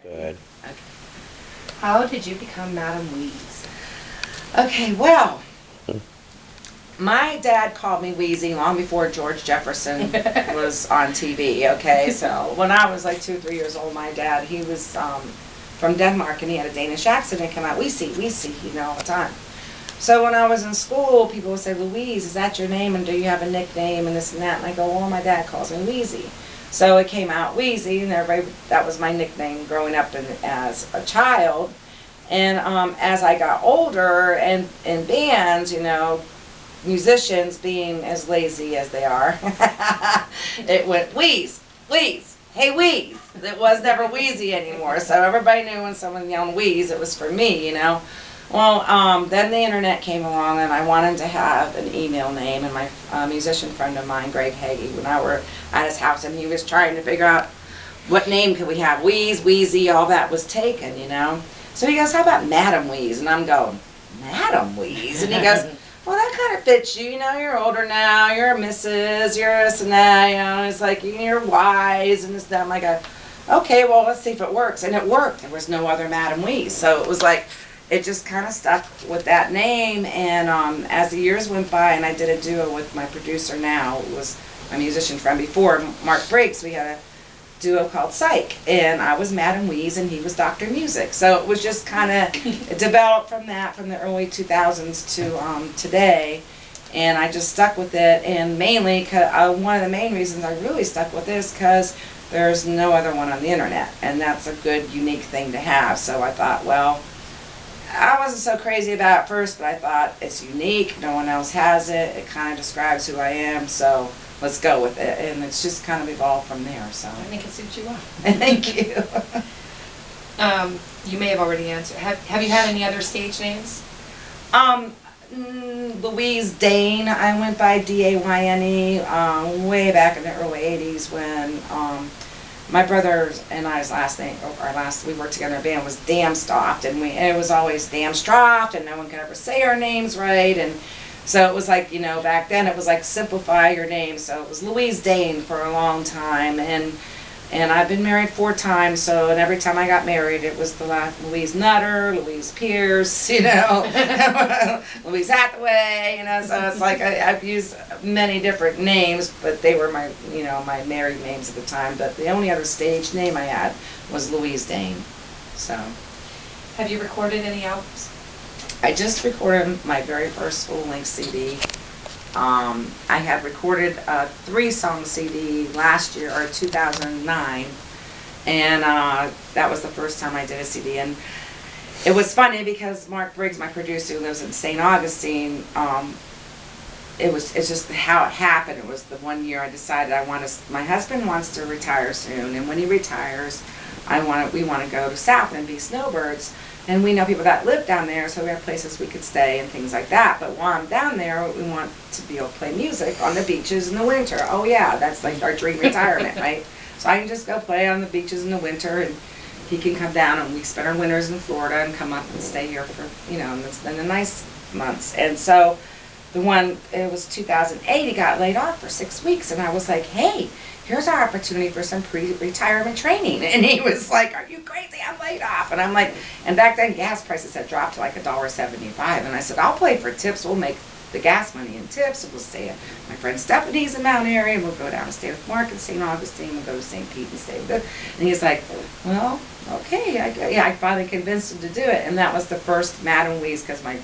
Good. Okay. How did you become Madam Weez? Okay, well, my dad called me Wheezy long before George Jefferson was on TV, okay? So when I was like 2, 3 years old, my dad, he was from Denmark, and he had a Danish accent, and it came out, Weezy, you know, all the time. So when I was in school, people would say, Louise, is that your name, and do you have a nickname, and this and that? And I go, well, my dad calls me Wheezy. So it came out Wheezy, and everybody, that was my nickname growing up as a child. And as I got older, and in bands, you know, musicians being as lazy as they are, it went Wheeze, Wheeze, hey Wheeze. It was never Wheezy anymore. So everybody knew when someone yelled Wheeze, it was for me, you know. Well, then the internet came along, and I wanted to have an email name, and my musician friend of mine, Greg Hagee, when I were at his house, and he was trying to figure out what name could we have, Wheeze, Wheezy, all that was taken, you know. So he goes, how about Madam Weez? And I'm going, Madam Weez? And he goes, well, that kind of fits you, you know, you're older now, you're a missus, you're this and that, you know, it's like, you're wise, and this and that. I'm like, okay, well, let's see if it works. And it worked. There was no other Madam Weez. So it was like, it just kind of stuck with that name. And as the years went by, and I did a duo with my producer now, it was my musician friend before, Mark Briggs, we had a duo called Psych, and I was Madam Weez and he was Dr. Music. So it was just kind of, it developed from that, from the early 2000s to today, and I just stuck with it. And mainly, one of the main reasons I really stuck with it is because there's no other one on the internet, and that's a good, unique thing to have. So I thought, well, I wasn't so crazy about it first, but I thought it's unique, no one else has it, it kind of describes who I am, so let's go with it. And it's just kind of evolved from there. So I think it suits you well. Thank you. You may have already answered. Have you had any other stage names? Louise Dane, I went by Dayne, way back in the early 80s when my brother and I's last name, we worked together in a band, was Damstroft, and it was always Damstroft, and no one could ever say our names right, and so it was like, you know, back then it was like simplify your name. So it was Louise Dane for a long time, and I've been married 4 times. So, and every time I got married, it was the last Louise Nutter, Louise Pierce, you know, Louise Hathaway, you know. So it's like I've used many different names, but they were my, you know, my married names at the time. But the only other stage name I had was Louise Dane. So. Have you recorded any albums? I just recorded my very first full-length CD. I had recorded a 3-song CD last year, or 2009, and that was the first time I did a CD. And it was funny because Mark Briggs, my producer, who lives in St. Augustine, it's just how it happened. It was the one year I decided my husband wants to retire soon, and when he retires, we want to go to South and be snowbirds. And we know people that live down there, so we have places we could stay and things like that. But while I'm down there, we want to be able to play music on the beaches in the winter. Oh yeah, that's like our dream retirement, right? So I can just go play on the beaches in the winter, and he can come down, and we spend our winters in Florida and come up and stay here for, you know, and spend the nice months. And so it was 2008, he got laid off for 6 weeks, and I was like, hey, here's our opportunity for some pre-retirement training. And he was like, are you crazy? I'm laid off. And I'm like, and back then gas prices had dropped to like $1.75. And I said, I'll play for tips. We'll make the gas money in tips. We'll stay at my friend Stephanie's in Mount Airy, and we'll go down and stay with Mark in St. Augustine. We'll go to St. Pete and stay with him. And he's like, well, okay. I finally convinced him to do it. And that was the first Madam Weez, because my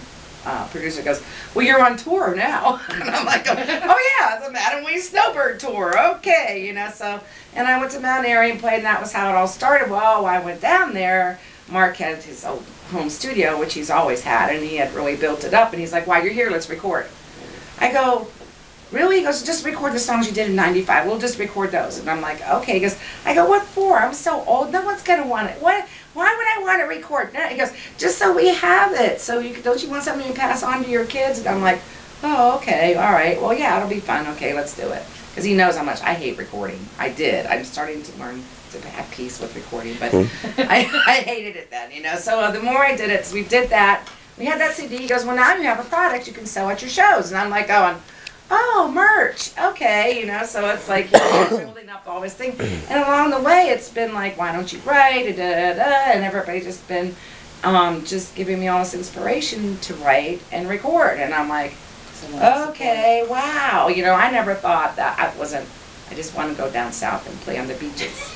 producer goes, well, you're on tour now. And I'm like, oh yeah, the Madam Weez Snowbird Tour, okay, you know. So, and I went to Mount Airy and played, and that was how it all started. Well, I went down there, Mark had his old home studio, which he's always had, and he had really built it up, and he's like, while you're here, let's record. I go, really? He goes, just record the songs you did in '95. We'll just record those. And I'm like, okay. He goes, I go, what for? I'm so old. No one's going to want it. What? Why would I want to record? No. He goes, just so we have it. So don't you want something you pass on to your kids? And I'm like, oh, okay. All right. Well, yeah, it'll be fun. Okay, let's do it. Because he knows how much I hate recording. I did. I'm starting to learn to have peace with recording. But I hated it then, you know. So the more I did it, so we did that. We had that CD. He goes, well, now you have a product you can sell at your shows. And I'm like, going, oh, merch, okay, you know, so it's like, you know, building up all this thing, and along the way, it's been like, why don't you write, da, da, da, da, and everybody just been, just giving me all this inspiration to write and record, and I'm like, okay, wow, you know, I never thought that I just want to go down south and play on the beaches.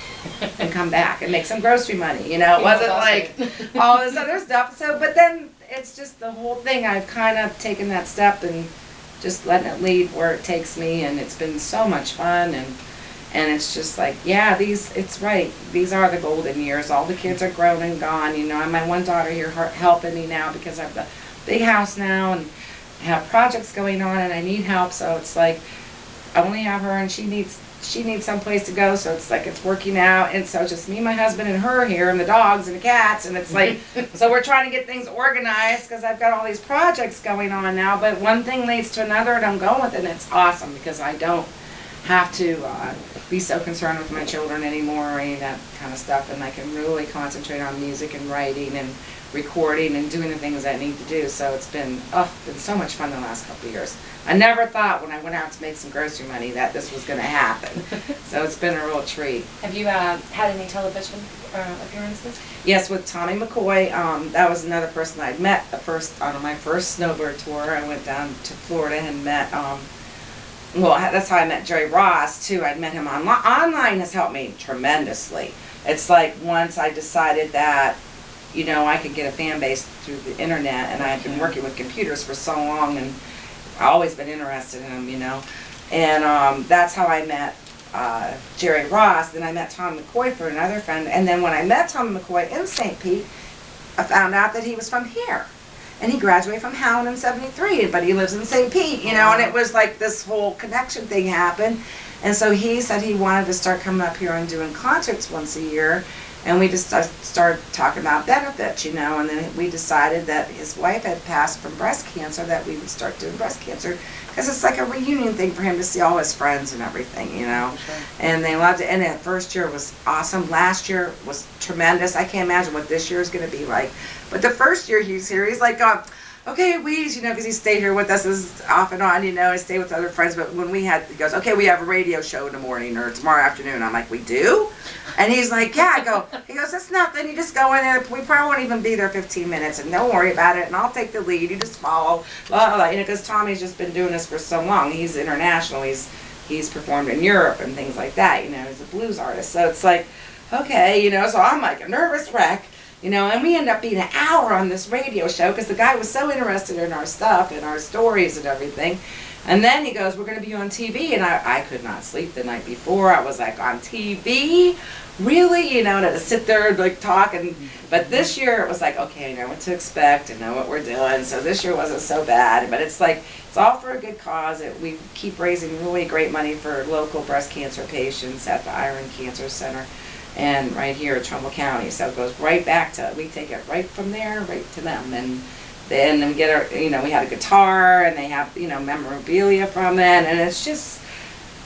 And come back and make some grocery money, you know, it wasn't like all this other stuff, so, but then, it's just the whole thing, I've kind of taken that step and just letting it lead where it takes me, and it's been so much fun, and it's just like, yeah, it's right, these are the golden years, all the kids are grown and gone, you know, and my one daughter here helping me now because I have the big house now, and I have projects going on, and I need help, so it's like, I only have her, and she needs someplace to go, so it's like it's working out, and so just me, my husband, and her here, and the dogs and the cats, and it's like, so we're trying to get things organized because I've got all these projects going on now, but one thing leads to another, and I'm going with it, and it's awesome because I don't have to be so concerned with my children anymore or any of that kind of stuff, and I can really concentrate on music and writing and recording and doing the things I need to do, so it's been so much fun the last couple of years. I never thought when I went out to make some grocery money that this was going to happen. So it's been a real treat. Have you had any television appearances? Yes, with Tommy McCoy. That was another person I'd met on my first snowbird tour. I went down to Florida and met, well, that's how I met Jerry Ross, too. I'd met him online. Online has helped me tremendously. It's like once I decided that, you know, I could get a fan base through the internet, and I had been working with computers for so long, and I've always been interested in them, you know, and that's how I met Jerry Ross. Then I met Tom McCoy for another friend, and then when I met Tom McCoy in St. Pete, I found out that he was from here, and he graduated from Howland in '73, but he lives in St. Pete, you know, and it was like this whole connection thing happened, and so he said he wanted to start coming up here and doing concerts once a year. And we just started talking about benefits, you know, and then we decided that his wife had passed from breast cancer, that we would start doing breast cancer, because it's like a reunion thing for him to see all his friends and everything, you know. Sure. And they loved it, and the first year was awesome. Last year was tremendous. I can't imagine what this year is going to be like. But the first year he's here, he's like, okay, Weez, you know, because he stayed here with us as off and on, you know, I stayed with other friends, but when he goes, okay, we have a radio show in the morning or tomorrow afternoon. I'm like, we do? And he's like, yeah. He goes, that's nothing, you just go in there, we probably won't even be there 15 minutes, and don't worry about it, and I'll take the lead, you just follow, blah, blah, blah. You know, because Tommy's just been doing this for so long. He's international, he's performed in Europe and things like that, you know, he's a blues artist, so it's like, okay, you know, so I'm like a nervous wreck. You know, and we end up being an hour on this radio show because the guy was so interested in our stuff and our stories and everything. And then he goes, we're going to be on TV. And I could not sleep the night before. I was like, on TV? Really? You know, to sit there and like talk. But this year it was like, okay, I know what to expect. I know what we're doing. So this year wasn't so bad. But it's like, it's all for a good cause. We keep raising really great money for local breast cancer patients at the Iron Cancer Center. And right here at Trumbull County, so it goes right back to, we take it right from there, right to them, and then we get our, you know, we had a guitar, and they have, you know, memorabilia from it, and it's just,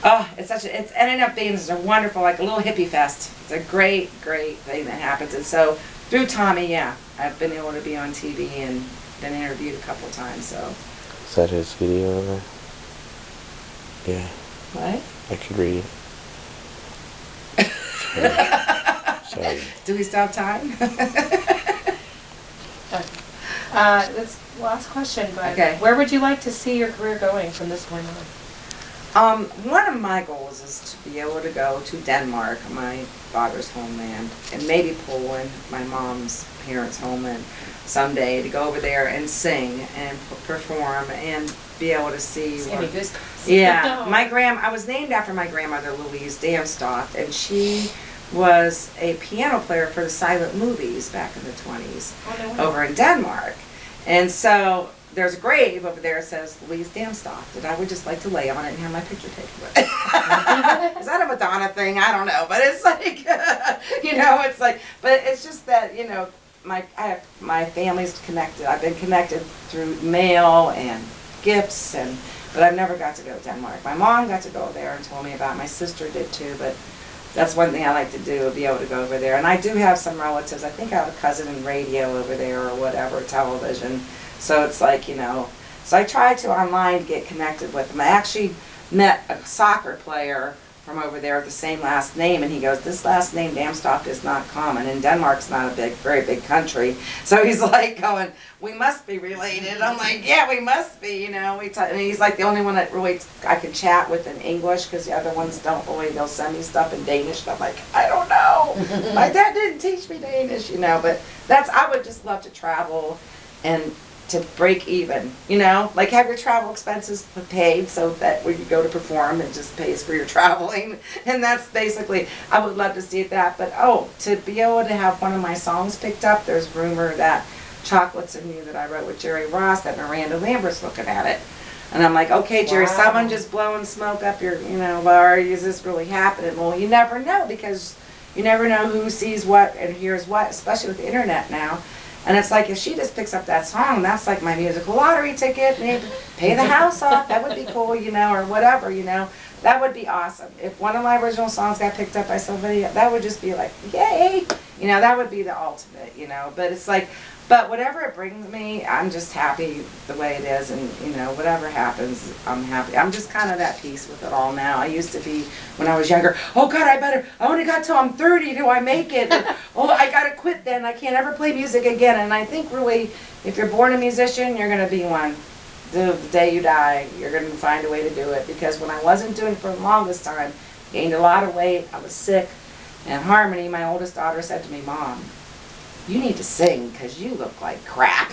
it's ended up being a wonderful, like a little hippie fest. It's a great, great thing that happens, and so through Tommy, yeah, I've been able to be on TV and been interviewed a couple times, so. Is that his video over there? Yeah. What? I could read it. Sorry. Do we stop time? That's the last question, but okay. Where would you like to see your career going from this point on? One of my goals is to be able to go to Denmark, my father's homeland, and maybe Poland, my mom's parents' homeland, someday, to go over there and sing and perform and be able to see. Give me goosebumps. Yeah, I was named after my grandmother, Louise Damstoff, and she was a piano player for the silent movies back in the 20s over in Denmark. And so there's a grave over there that says Louise Damstoff that I would just like to lay on it and have my picture taken with it. Is that a Madonna thing? I don't know, but it's like, you know, it's like, but it's just that, you know, my family's connected. I've been connected through mail and gifts, but I've never got to go to Denmark. My mom got to go there and told me about it. My sister did too, but that's one thing I like to do, be able to go over there. And I do have some relatives. I think I have a cousin in radio over there or whatever, television. So it's like, you know, So I tried to online get connected with him. I actually met a soccer player from over there with the same last name, and he goes, this last name, Damstoft, is not common, and Denmark's not a very big country. So he's like going, we must be related. I'm like, yeah, we must be, you know. And he's like the only one that really I can chat with in English, because the other ones don't really, they'll send me stuff in Danish, and I'm like, I don't know. My dad didn't teach me Danish, you know, but I would just love to travel and to break even, you know, like have your travel expenses paid so that when you go to perform, it just pays for your traveling. And that's basically, I would love to see that. But to be able to have one of my songs picked up, there's rumor that Chocolates in You that I wrote with Jerry Ross, that Miranda Lambert's looking at it. And I'm like, okay, Jerry, Wow. someone just blowing smoke up your, you know, or is this really happening? Well, you never know, because you never know who sees what and hears what, especially with the internet now. And it's like, if she just picks up that song, that's like my musical lottery ticket, maybe pay the house off, that would be cool, you know, or whatever, you know. That would be awesome. If one of my original songs got picked up by somebody, that would just be like, yay! You know, that would be the ultimate, you know. But it's like, but whatever it brings me, I'm just happy the way it is, and, you know, whatever happens, I'm happy. I'm just kind of at peace with it all now. I used to be, when I was younger, oh God, I only got till I'm 30, do I make it? And, oh, I gotta quit then, I can't ever play music again. And I think really, if you're born a musician, you're gonna be one. The day you die, you're gonna find a way to do it. Because when I wasn't doing it for the longest time, gained a lot of weight, I was sick, and Harmony, my oldest daughter, said to me, Mom, you need to sing because you look like crap.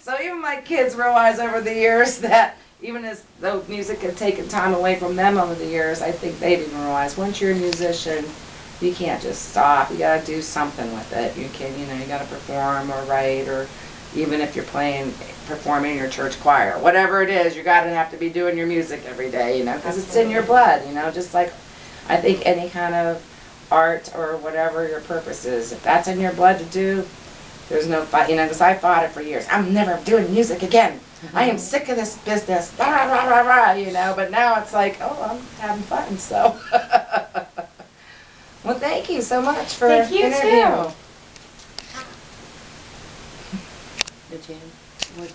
So even my kids realize over the years that even as though music had taken time away from them over the years, I think they've even realized once you're a musician, you can't just stop. You got to do something with it. You can, you know, you got to perform or write, or even if you're performing in your church choir, whatever it is, you got to have to be doing your music every day, you know, because it's in your blood, you know, just like I think any kind of art or whatever your purpose is. If that's in your blood to do, there's no fight, you know, because I fought it for years. I'm never doing music again. I am sick of this business, rah, rah, rah, rah, you know, but now it's like, oh, I'm having fun, so. Well, thank you so much for Thank you, interviewing. too. The jam. What